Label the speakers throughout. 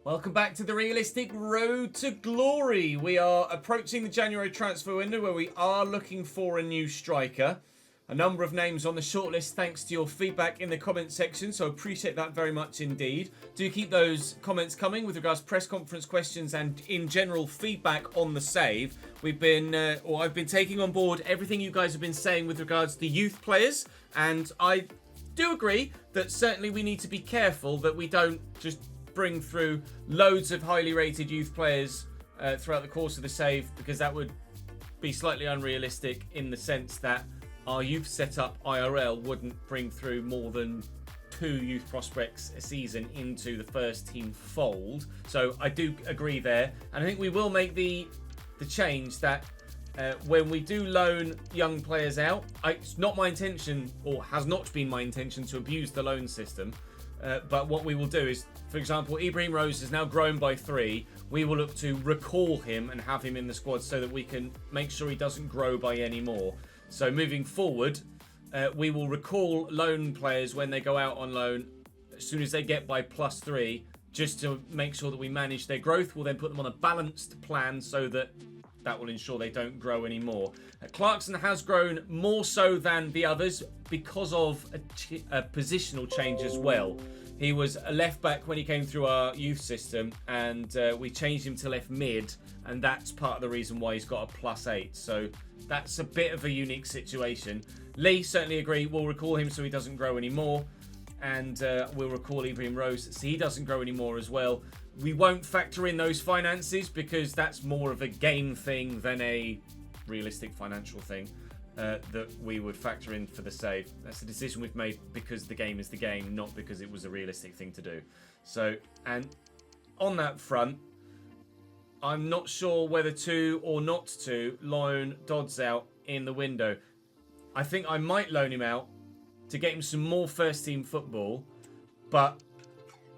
Speaker 1: Welcome back to the realistic road to glory. We are approaching the January transfer window where we are looking for a new striker. A number of names on the shortlist thanks to your feedback in the comment section, so appreciate that very much indeed. Do keep those comments coming with regards to press conference questions and in general feedback on the save. I've been taking on board everything you guys have been saying with regards to youth players, and I do agree that certainly we need to be careful that we don't just bring through loads of highly rated youth players throughout the course of the save, because that would be slightly unrealistic in the sense that our youth setup IRL wouldn't bring through more than 2 youth prospects a season into the first team fold. So I do agree there, and I think we will make the change that when we do loan young players out, it's not my intention, or has not been my intention, to abuse the loan system. But what we will do is, for example, Ibrahim Rose has now grown by 3. We will look to recall him and have him in the squad so that we can make sure he doesn't grow by any more. So moving forward, we will recall loan players when they go out on loan as soon as they get by +3, just to make sure that we manage their growth. We'll then put them on a balanced plan so that will ensure they don't grow anymore. Clarkson has grown more so than the others because of a positional change as well. He was a left back when he came through our youth system, and we changed him to left mid, and that's part of the reason why he's got a +8. So that's a bit of a unique situation. Lee, certainly agree. We'll recall him so he doesn't grow anymore, and we'll recall Ibrahim Rose so he doesn't grow anymore as well. We won't factor in those finances because that's more of a game thing than a realistic financial thing that we would factor in for the save. That's a decision we've made because the game is the game, not because it was a realistic thing to do. So, and on that front, I'm not sure whether to or not to loan Dodds out in the window. I think I might loan him out to get him some more first team football, but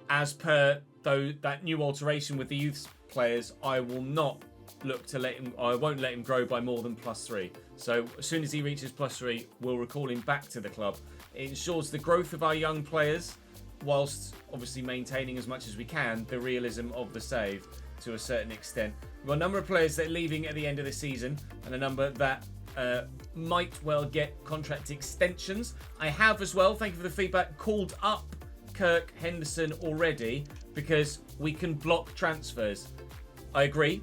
Speaker 1: as per that new alteration with the youth players, I will not look to let him. I won't let him grow by more than +3. So as soon as he reaches +3, we'll recall him back to the club. It ensures the growth of our young players, whilst obviously maintaining as much as we can the realism of the save to a certain extent. We've got a number of players that are leaving at the end of the season, and a number that might well get contract extensions. I have as well, thank you for the feedback, called up Kirk Henderson already because we can block transfers. I agree.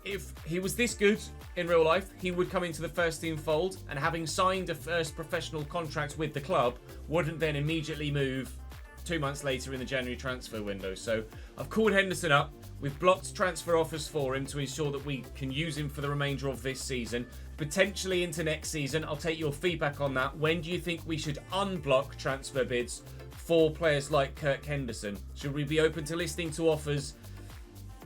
Speaker 1: If he was this good in real life, he would come into the first team fold, and having signed a first professional contract with the club, wouldn't then immediately move 2 months later in the January transfer window. So I've called Henderson up. We've blocked transfer offers for him to ensure that we can use him for the remainder of this season, potentially into next season. I'll take your feedback on that. When do you think we should unblock transfer bids for players like Kirk Henderson? Should we be open to listening to offers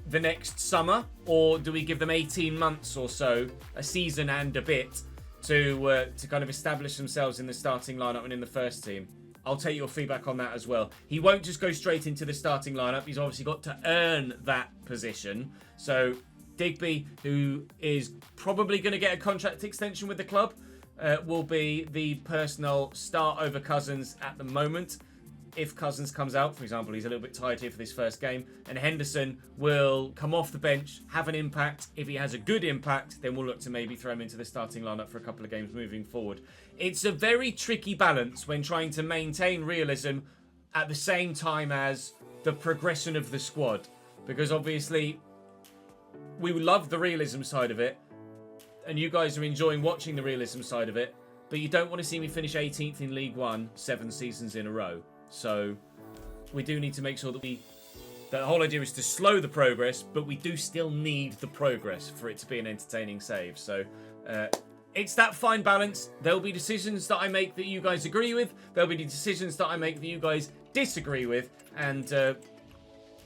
Speaker 1: the next summer, or do we give them 18 months or so, a season and a bit, to kind of establish themselves in the starting lineup and in the first team? I'll take your feedback on that as well. He won't just go straight into the starting lineup. He's obviously got to earn that position. So Digby, who is probably going to get a contract extension with the club, will be the personal start over Cousins at the moment. If Cousins comes out, for example, he's a little bit tired here for this first game, and Henderson will come off the bench, have an impact. If he has a good impact, then we'll look to maybe throw him into the starting lineup for a couple of games moving forward. It's a very tricky balance when trying to maintain realism at the same time as the progression of the squad, because obviously we love the realism side of it, and you guys are enjoying watching the realism side of it, but you don't want to see me finish 18th in League One 7 seasons in a row. So we do need to make sure that the whole idea is to slow the progress, but we do still need the progress for it to be an entertaining save. So it's that fine balance. There'll be decisions that I make that you guys agree with. There'll be decisions that I make that you guys disagree with. And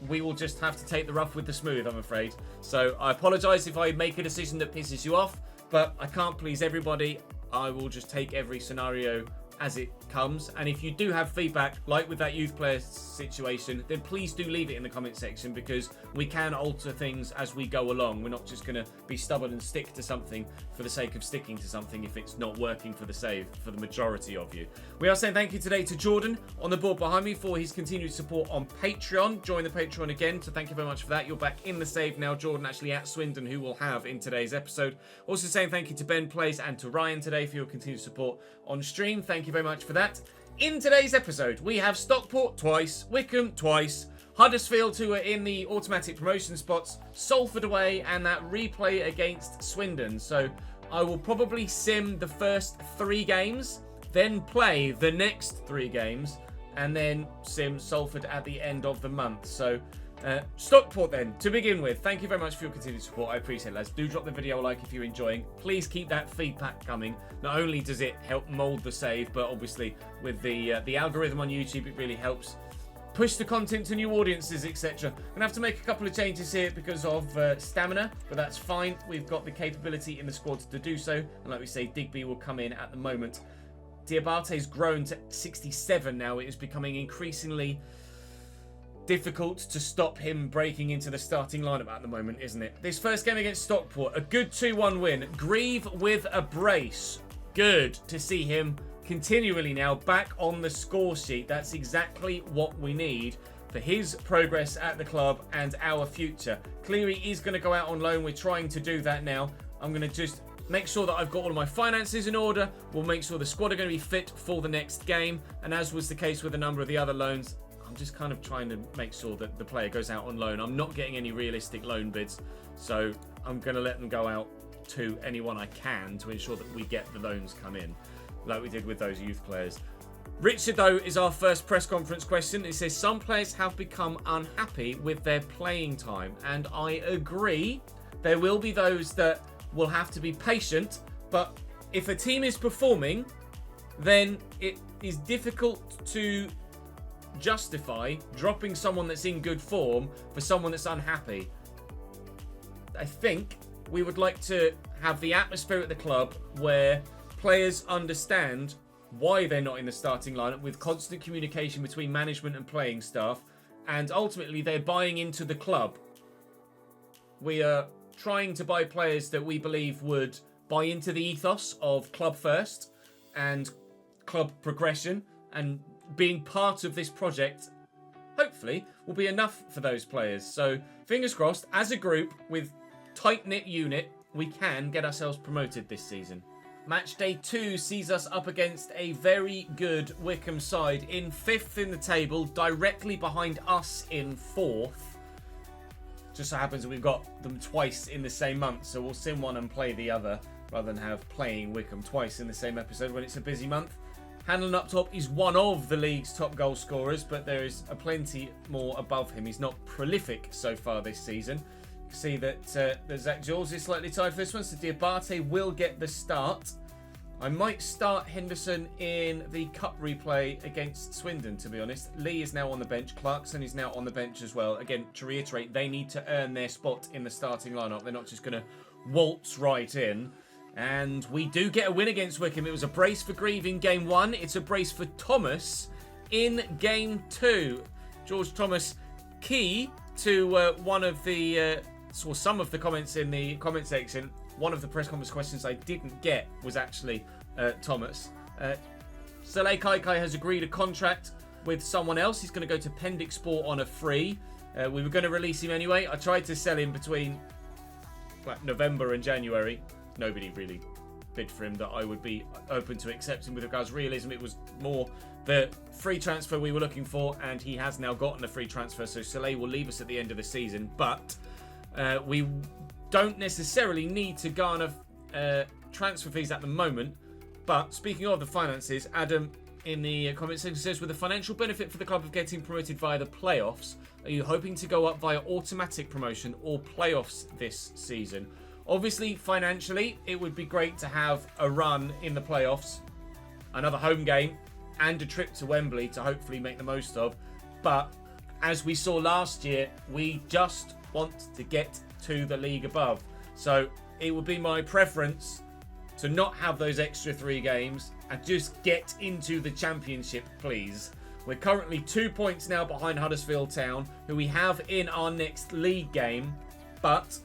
Speaker 1: we will just have to take the rough with the smooth, I'm afraid. So I apologise if I make a decision that pisses you off, but I can't please everybody. I will just take every scenario as it comes. And if you do have feedback, like with that youth player situation, then please do leave it in the comment section, because we can alter things as we go along. We're not just going to be stubborn and stick to something for the sake of sticking to something if it's not working for the save for the majority of you. We are saying thank you today to Jordan on the board behind me for his continued support on Patreon. Join the Patreon again, so thank you very much for that. You're back in the save now, Jordan, actually at Swindon, who we'll have in today's episode. Also saying thank you to Ben Plays and to Ryan today for your continued support on stream. Thank you very much for that. In today's episode, we have Stockport twice, Wickam twice, Huddersfield, who are in the automatic promotion spots, Salford away, and that replay against Swindon. So I will probably sim the first 3 games, then play the next 3 games, and then sim Salford at the end of the month. So Stockport then, to begin with, thank you very much for your continued support. I appreciate it, lads. Do drop the video a like if you're enjoying. Please keep that feedback coming. Not only does it help mold the save, but obviously with the algorithm on YouTube, it really helps push the content to new audiences, etc. I'm going to have to make a couple of changes here because of stamina, but that's fine. We've got the capability in the squad to do so. And like we say, Digby will come in at the moment. Diabate's grown to 67 now. It is becoming increasingly difficult to stop him breaking into the starting lineup at the moment, isn't it? This first game against Stockport, a good 2-1 win. Grieve with a brace. Good to see him continually now back on the score sheet. That's exactly what we need for his progress at the club and our future. Cleary is going to go out on loan. We're trying to do that now. I'm going to just make sure that I've got all of my finances in order. We'll make sure the squad are going to be fit for the next game. And as was the case with a number of the other loans, I'm just kind of trying to make sure that the player goes out on loan. I'm not getting any realistic loan bids, so I'm going to let them go out to anyone I can to ensure that we get the loans come in, like we did with those youth players. Richard, though, is our first press conference question. It says, some players have become unhappy with their playing time, and I agree. There will be those that will have to be patient, but if a team is performing, then it is difficult to justify dropping someone that's in good form for someone that's unhappy. I think we would like to have the atmosphere at the club where players understand why they're not in the starting lineup, with constant communication between management and playing staff, and ultimately they're buying into the club. We are trying to buy players that we believe would buy into the ethos of club first and club progression, and being part of this project, hopefully, will be enough for those players. So, fingers crossed, as a group, with tight-knit unit, we can get ourselves promoted this season. Match day 2 sees us up against a very good Wickam side in 5th in the table, directly behind us in 4th. Just so happens that we've got them twice in the same month, so we'll sim one and play the other, rather than have playing Wickam twice in the same episode when it's a busy month. Hanlon up top is one of the league's top goal scorers, but there is a plenty more above him. He's not prolific so far this season. You can see that Zach Jules is slightly tired for this one, so Diabate will get the start. I might start Henderson in the cup replay against Swindon, to be honest. Lee is now on the bench. Clarkson is now on the bench as well. Again, to reiterate, they need to earn their spot in the starting lineup. They're not just going to waltz right in. And we do get a win against Wickam. It was a brace for Grieve in game 1. It's a brace for Thomas in game 2. George Thomas, key to one of the, or some of the comments in the comment section. One of the press conference questions I didn't get was actually Thomas. Saleh Kaikai has agreed a contract with someone else. He's going to go to Pendix Sport on a free. We were going to release him anyway. I tried to sell him between November and January. Nobody really bid for him that I would be open to accepting with regards to realism. It was more the free transfer we were looking for, and he has now gotten a free transfer, so Saleh will leave us at the end of the season. But we don't necessarily need to garner transfer fees at the moment. But speaking of the finances, Adam in the comment section says, with the financial benefit for the club of getting promoted via the playoffs, are you hoping to go up via automatic promotion or playoffs this season? Obviously, financially, it would be great to have a run in the playoffs, another home game, and a trip to Wembley to hopefully make the most of. But as we saw last year, we just want to get to the league above. So it would be my preference to not have those extra 3 games and just get into the Championship, please. We're currently 2 points now behind Huddersfield Town, who we have in our next league game. But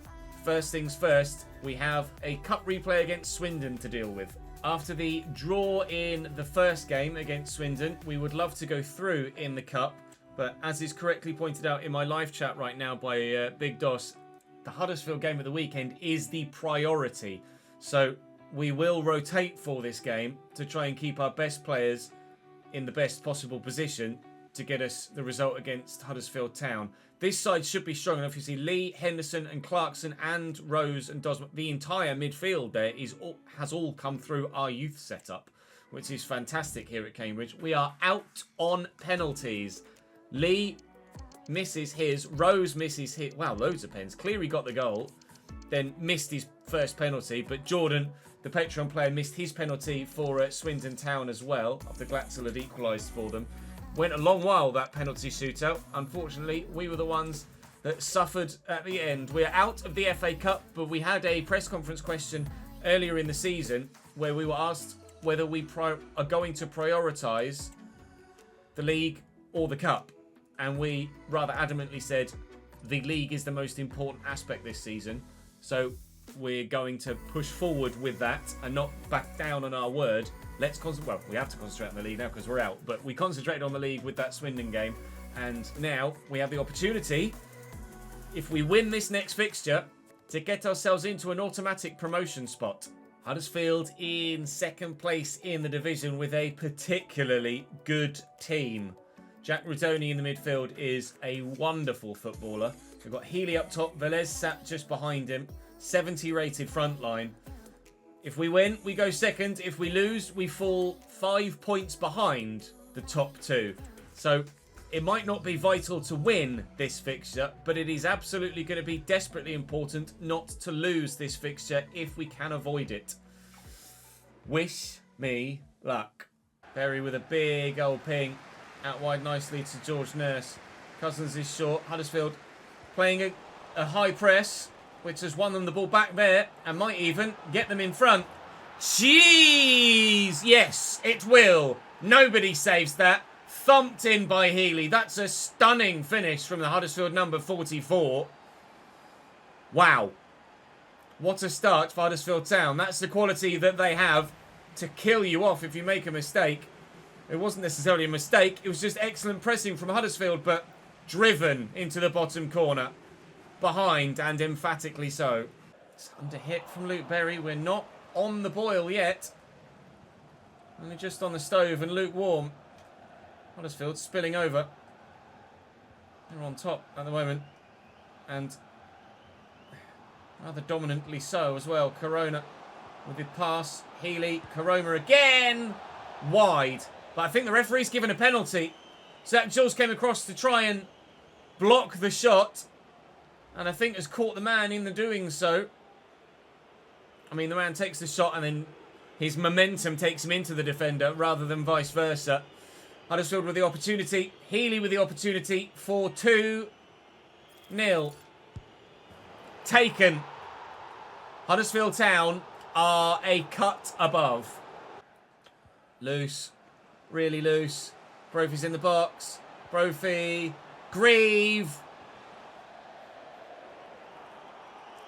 Speaker 1: first things first, we have a cup replay against Swindon to deal with. After the draw in the first game against Swindon, we would love to go through in the cup. But as is correctly pointed out in my live chat right now by Big Dos, the Huddersfield game at the weekend is the priority. So we will rotate for this game to try and keep our best players in the best possible position to get us the result against Huddersfield Town. This side should be strong enough. You see Lee, Henderson and Clarkson and Rose and Dosman. The entire midfield there has all come through our youth setup, which is fantastic here at Cambridge. We are out on penalties. Lee misses his. Rose misses his. Wow, loads of pens. Cleary got the goal, then missed his first penalty. But Jordan, the Patreon player, missed his penalty for Swindon Town as well, after Glatzel had equalised for them. Went a long while, that penalty shootout. Unfortunately, we were the ones that suffered at the end. We're out of the FA Cup, but we had a press conference question earlier in the season where we were asked whether we are going to prioritise the league or the cup. And we rather adamantly said the league is the most important aspect this season. So we're going to push forward with that and not back down on our word. Let's concentrate. Well, we have to concentrate on the league now because we're out. But we concentrated on the league with that Swindon game. And now we have the opportunity, if we win this next fixture, to get ourselves into an automatic promotion spot. Huddersfield in second place in the division with a particularly good team. Jack Rodoni in the midfield is a wonderful footballer. We've got Healy up top. Velez sat just behind him. 70 rated front line. If we win, we go second. If we lose, we fall 5 points behind the top 2. So it might not be vital to win this fixture, but it is absolutely going to be desperately important not to lose this fixture if we can avoid it. Wish me luck. Berry with a big old ping. Out wide nicely to George Nurse. Cousins is short. Huddersfield playing a high press, which has won them the ball back there and might even get them in front. Jeez! Yes, it will. Nobody saves that. Thumped in by Healy. That's a stunning finish from the Huddersfield number 44. Wow. What a start for Huddersfield Town. That's the quality that they have to kill you off if you make a mistake. It wasn't necessarily a mistake. It was just excellent pressing from Huddersfield, but driven into the bottom corner. Behind, and emphatically so. It's under hit from Luke Berry. We're not on the boil yet. Only just on the stove and lukewarm. Huddersfield spilling over. They're on top at the moment. And rather dominantly so as well. Corona with the pass. Healy. Corona again. Wide. But I think the referee's given a penalty. Zach Jules came across to try and block the shot. And I think has caught the man in the doing so. I mean, the man takes the shot and then his momentum takes him into the defender rather than vice versa. Huddersfield with the opportunity. Healy with the opportunity for 2-0. Taken. Huddersfield Town are a cut above. Loose. Really loose. Brophy's in the box. Brophy. Grieve.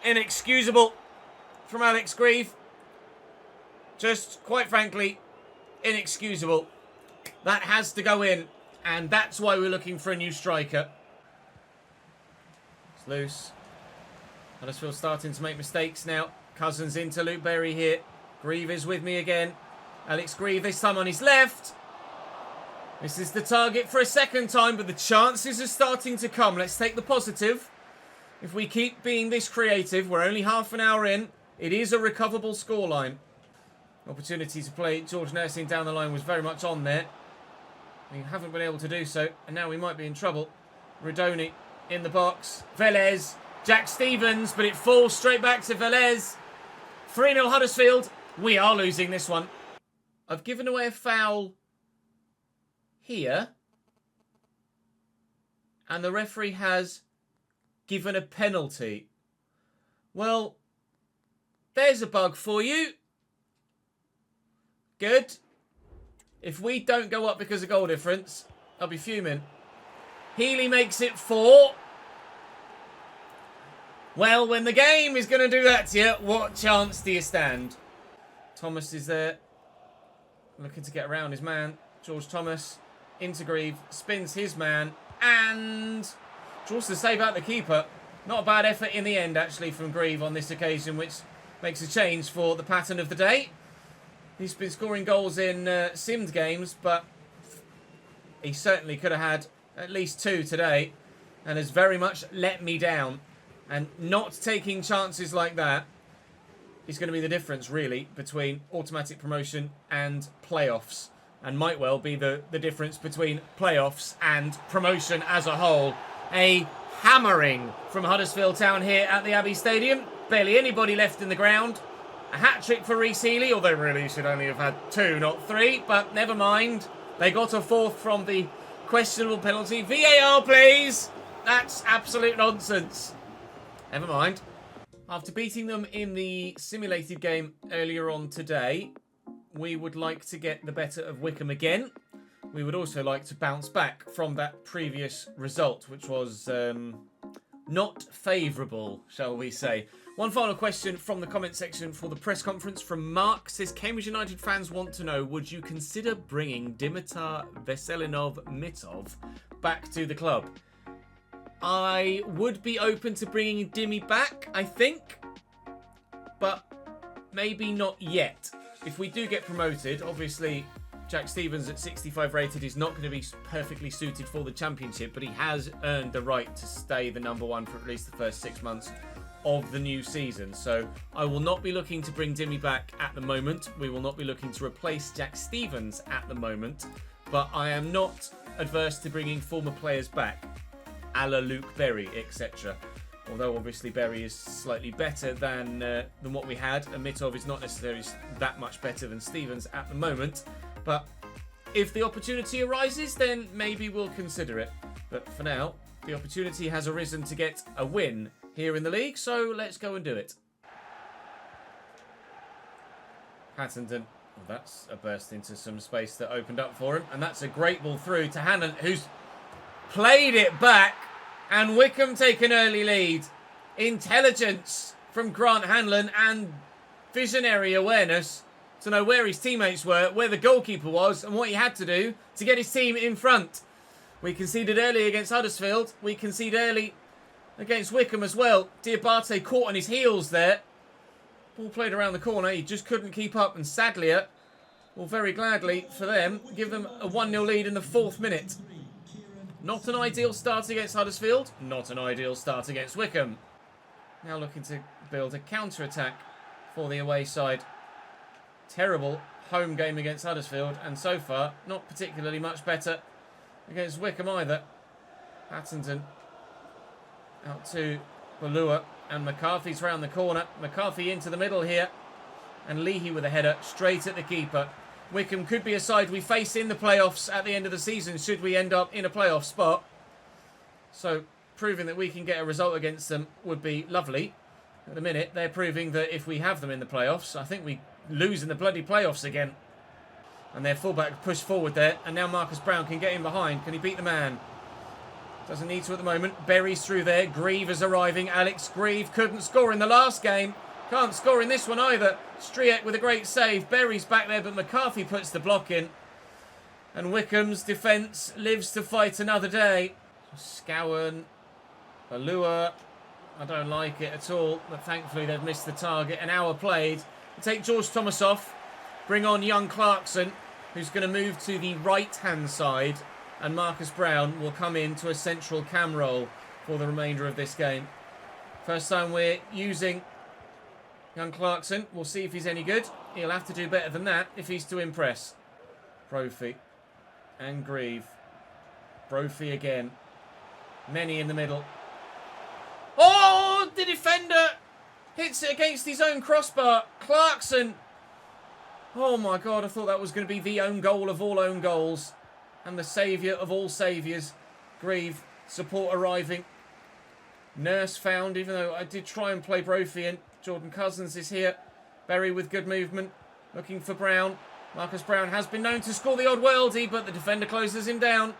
Speaker 1: Inexcusable from Alex Grieve. Just, quite frankly, inexcusable. That has to go in, and that's why we're looking for a new striker. It's loose. Huddersfield starting to make mistakes now. Cousins into Luke Berry here. Grieve is with me again. Alex Grieve this time on his left. This is the target for a second time, but the chances are starting to come. Let's take the positive. If we keep being this creative, we're only half an hour in. It is a recoverable scoreline. Opportunity to play George Nursing down the line was very much on there. We haven't been able to do so, and now we might be in trouble. Rodoni in the box. Velez. Jack Stevens, but it falls straight back to Velez. 3-0 Huddersfield. We are losing this one. I've given away a foul here. And the referee has given a penalty. Well, there's a bug for you. Good. If we don't go up because of goal difference, I'll be fuming. Healy makes it 4. Well, when the game is going to do that to you, what chance do you stand? Thomas is there. Looking to get around his man. George Thomas into Grieve. Spins his man. And draws the save out the keeper. Not a bad effort in the end, actually, from Grieve on this occasion, which makes a change for the pattern of the day. He's been scoring goals in simmed games, but he certainly could have had at least 2 today and has very much let me down. And not taking chances like that is going to be the difference, really, between automatic promotion and playoffs. And might well be the difference between playoffs and promotion as a whole. A hammering from Huddersfield Town here at the Abbey Stadium. Barely anybody left in the ground. A hat-trick for Reece Healy, although really should only have had 2, not 3. But never mind. They got a 4th from the questionable penalty. VAR, please! That's absolute nonsense. Never mind. After beating them in the simulated game earlier on today, we would like to get the better of Wickam again. We would also like to bounce back from that previous result, which was not favourable, shall we say. One final question from the comment section for the press conference from Mark. Says, Cambridge United fans want to know, would you consider bringing Dimitar Veselinov-Mitov back to the club? I would be open to bringing Dimmy back, I think. But maybe not yet. If we do get promoted, obviously Jack Stevens at 65 rated is not going to be perfectly suited for the Championship, but he has earned the right to stay the number 1 for at least the first 6 months of the new season. So I will not be looking to bring Dimmy back at the moment. We will not be looking to replace Jack Stevens at the moment, but I am not adverse to bringing former players back, a la Luke Berry, etc. Although obviously Berry is slightly better than what we had, and Mitov is not necessarily that much better than Stevens at the moment. But if the opportunity arises, then maybe we'll consider it. But for now, the opportunity has arisen to get a win here in the league, so let's go and do it. Hattenden, well, that's a burst into some space that opened up for him, and that's a great ball through to Hannon, who's played it back, and Wickam take an early lead. Intelligence from Grant Hanlon and visionary awareness to know where his teammates were, where the goalkeeper was, and what he had to do to get his team in front. We conceded early against Huddersfield. We concede early against Wickam as well. Diabate caught on his heels there. Ball played around the corner. He just couldn't keep up. And Sadlier, well, very gladly for them, give them a 1-0 lead in the 4th minute. Not an ideal start against Huddersfield. Not an ideal start against Wickam. Now looking to build a counter-attack for the away side. Terrible home game against Huddersfield. And so far, not particularly much better against Wickam either. Hattenden out to Balua, and McCarthy's round the corner. McCarthy into the middle here, and Leahy with a header straight at the keeper. Wickam could be a side we face in the playoffs at the end of the season, should we end up in a playoff spot. So proving that we can get a result against them would be lovely. At the minute, they're proving that if we have them in the playoffs, I think we lose in the bloody playoffs again. And their fullback pushed forward there, and now Marcus Brown can get in behind. Can he beat the man? Doesn't need to at the moment. Berry's through there. Grieve is arriving. Alex Grieve couldn't score in the last game. Can't score in this one either. Striek with a great save. Berry's back there, but McCarthy puts the block in. And Wickam's defence lives to fight another day. Scowen. Balua. I don't like it at all, but thankfully they've missed the target. An hour played. Take George Thomas off. Bring on young Clarkson, who's going to move to the right-hand side. And Marcus Brown will come into a central cam role for the remainder of this game. First time we're using young Clarkson. We'll see if he's any good. He'll have to do better than that if he's to impress. Brophy and Grieve. Brophy again. Many in the middle. Oh, the defender hits it against his own crossbar. Clarkson. Oh my God, I thought that was going to be the own goal of all own goals. And the saviour of all saviours. Grieve, support arriving. Nurse found, even though I did try and play Brophy in. Jordan Cousins is here. Berry with good movement. Looking for Brown. Marcus Brown has been known to score the odd worldie, but the defender closes him down.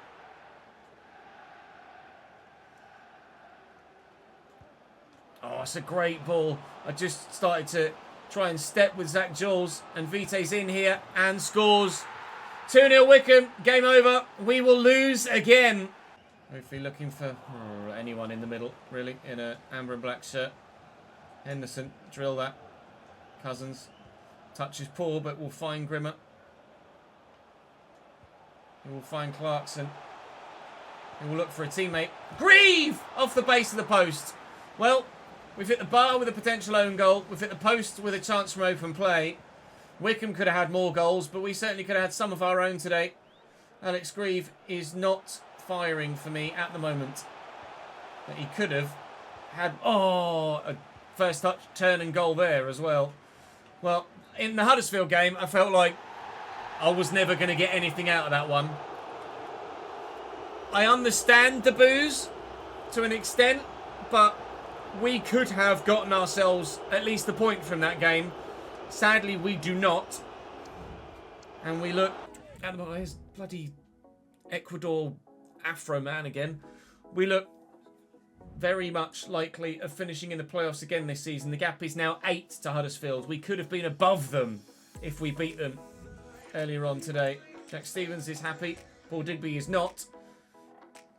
Speaker 1: Oh, it's a great ball. I just started to try and step with Zach Jules, and Vite's in here and scores. 2-0 Wickham. Game over. We will lose again. Hopefully looking for anyone in the middle, really, in a amber and black shirt. Henderson, drill that. Cousins. Touch is poor, but we'll find Grimmer. He will find Clarkson. He will look for a teammate. Grieve! Off the base of the post. Well, we've hit the bar with a potential own goal. We've hit the post with a chance from open play. Wickham could have had more goals, but we certainly could have had some of our own today. Alex Grieve is not firing for me at the moment. But he could have had, a first touch, turn and goal there as well. Well, in the Huddersfield game, I felt like I was never going to get anything out of that one. I understand the boos to an extent, but we could have gotten ourselves at least a point from that game. Sadly, we do not. And we look at his bloody Ecuador Afro man again. We look very much likely of finishing in the playoffs again this season. The gap is now 8 to Huddersfield. We could have been above them if we beat them earlier on today. Jack Stevens is happy. Paul Digby is not.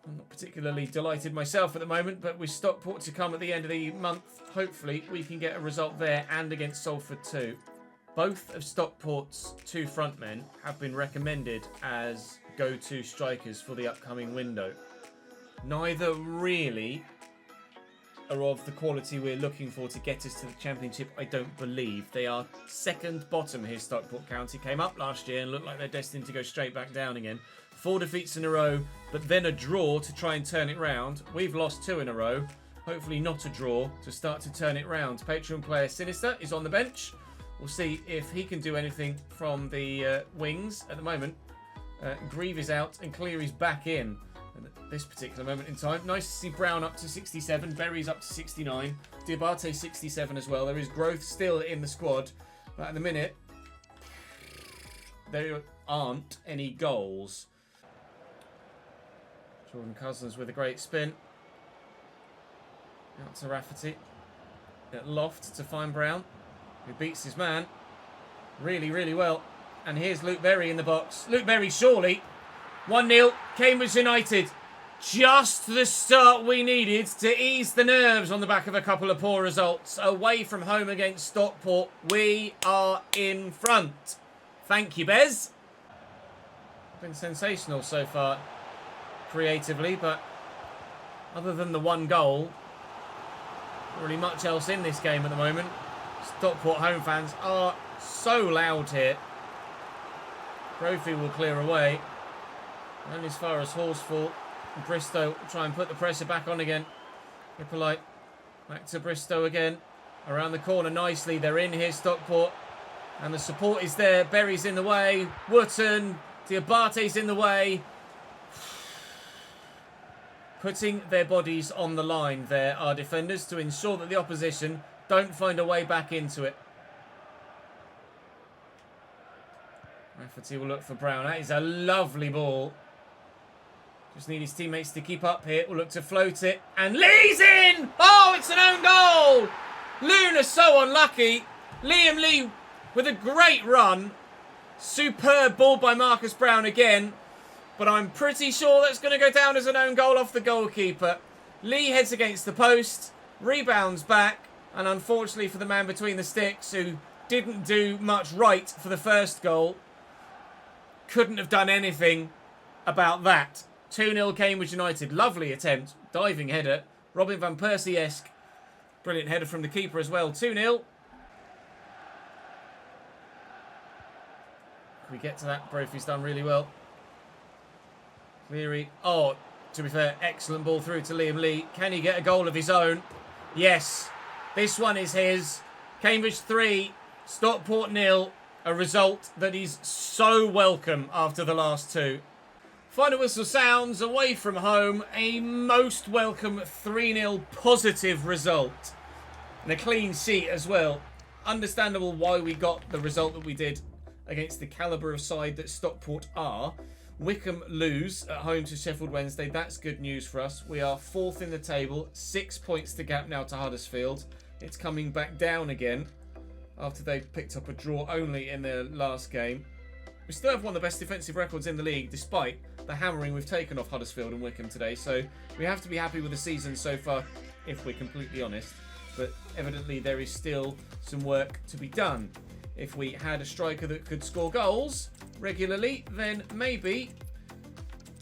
Speaker 1: I'm not particularly delighted myself at the moment, but with Stockport to come at the end of the month, hopefully we can get a result there and against Salford too. Both of Stockport's 2 frontmen have been recommended as go-to strikers for the upcoming window. Neither really are of the quality we're looking for to get us to the Championship, I don't believe. They are second bottom here, Stockport County. Came up last year and look like they're destined to go straight back down again. 4 defeats in a row, but then a draw to try and turn it round. We've lost 2 in a row. Hopefully not a draw to start to turn it round. Patreon player Sinister is on the bench. We'll see if he can do anything from the wings at the moment. Grieve is out and Cleary's back in. And at this particular moment in time, nice to see Brown up to 67, Berry's up to 69, Diabate 67 as well. There is growth still in the squad, but at the minute, there aren't any goals. Jordan Cousins with a great spin. Out to Rafferty. At Loft to find Brown, who beats his man really, really well. And here's Luke Berry in the box. Luke Berry, surely. 1-0, Cambridge United. Just the start we needed to ease the nerves on the back of a couple of poor results. Away from home against Stockport, we are in front. Thank you, Bez. Been sensational so far, creatively, but other than the 1 goal, not really much else in this game at the moment. Stockport home fans are so loud here. Brophy will clear away. And as far as Horsfall, Bristow try and put the pressure back on again. Hippolyte back to Bristow again. Around the corner nicely. They're in here, Stockport. And the support is there. Berry's in the way. Wootton. Diabate's in the way. Putting their bodies on the line there, our defenders, to ensure that the opposition don't find a way back into it. Rafferty will look for Brown. That is a lovely ball. Just need his teammates to keep up here. We'll look to float it. And Lee's in! Oh, it's an own goal! Luna's so unlucky. Liam Lee with a great run. Superb ball by Marcus Brown again. But I'm pretty sure that's going to go down as an own goal off the goalkeeper. Lee heads against the post. Rebounds back. And unfortunately for the man between the sticks, who didn't do much right for the first goal, couldn't have done anything about that. 2-0 Cambridge United. Lovely attempt. Diving header. Robin Van Persie-esque. Brilliant header from the keeper as well. 2-0. Can we get to that? Brophy's done really well. Cleary. Oh, to be fair, excellent ball through to Liam Lee. Can he get a goal of his own? Yes. This one is his. Cambridge 3, Stockport 0. A result that is so welcome after the last 2. Final whistle sounds away from home. A most welcome 3-0 positive result. And a clean sheet as well. Understandable why we got the result that we did against the calibre of side that Stockport are. Wickam lose at home to Sheffield Wednesday. That's good news for us. We are 4th in the table, 6 points to gap now to Huddersfield. It's coming back down again after they picked up a draw only in their last game. We still have one of the best defensive records in the league, despite the hammering we've taken off Huddersfield and Wickam today. So we have to be happy with the season so far, if we're completely honest. But evidently there is still some work to be done. If we had a striker that could score goals regularly, then maybe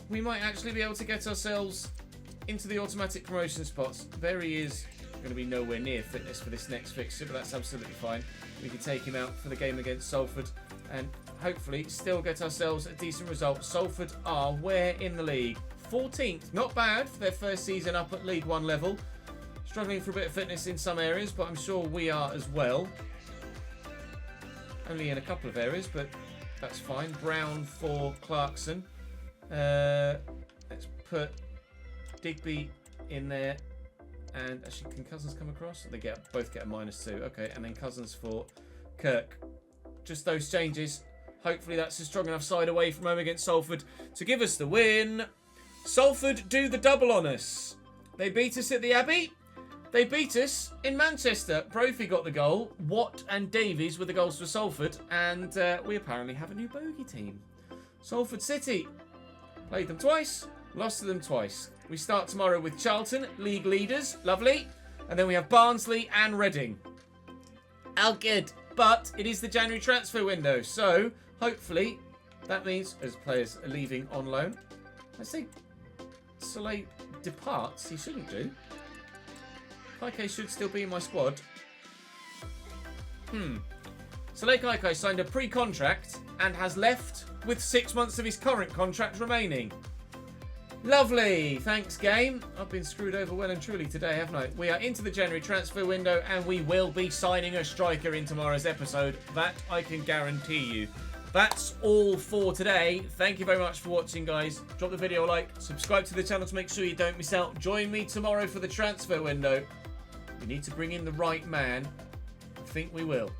Speaker 1: we might actually be able to get ourselves into the automatic promotion spots. There he is, going to be nowhere near fitness for this next fixture, but that's absolutely fine. We can take him out for the game against Salford and hopefully still get ourselves a decent result. Salford are where in the league? 14th. Not bad for their first season up at League One level. Struggling for a bit of fitness in some areas, but I'm sure we are as well. Only in a couple of areas, but that's fine. Brown for Clarkson. Let's put Digby in there. And actually, can Cousins come across? They both get a -2. Okay, and then Cousins for Kirk. Just those changes. Hopefully that's a strong enough side away from home against Salford to give us the win. Salford do the double on us. They beat us at the Abbey. They beat us in Manchester. Brophy got the goal. Watt and Davies were the goals for Salford. And we apparently have a new bogey team. Salford City. Played them twice. Lost to them twice. We start tomorrow with Charlton, league leaders. Lovely. And then we have Barnsley and Reading. How good. But it is the January transfer window. So hopefully that means as players are leaving on loan. I say Soleil departs. He shouldn't do. Kaikai should still be in my squad. Soleil Kaikai signed a pre-contract and has left with 6 months of his current contract remaining. Lovely. Thanks, game. I've been screwed over well and truly today, haven't I? We are into the January transfer window and we will be signing a striker in tomorrow's episode. That I can guarantee you. That's all for today. Thank you very much for watching, guys. Drop the video a like. Subscribe to the channel to make sure you don't miss out. Join me tomorrow for the transfer window. We need to bring in the right man. I think we will.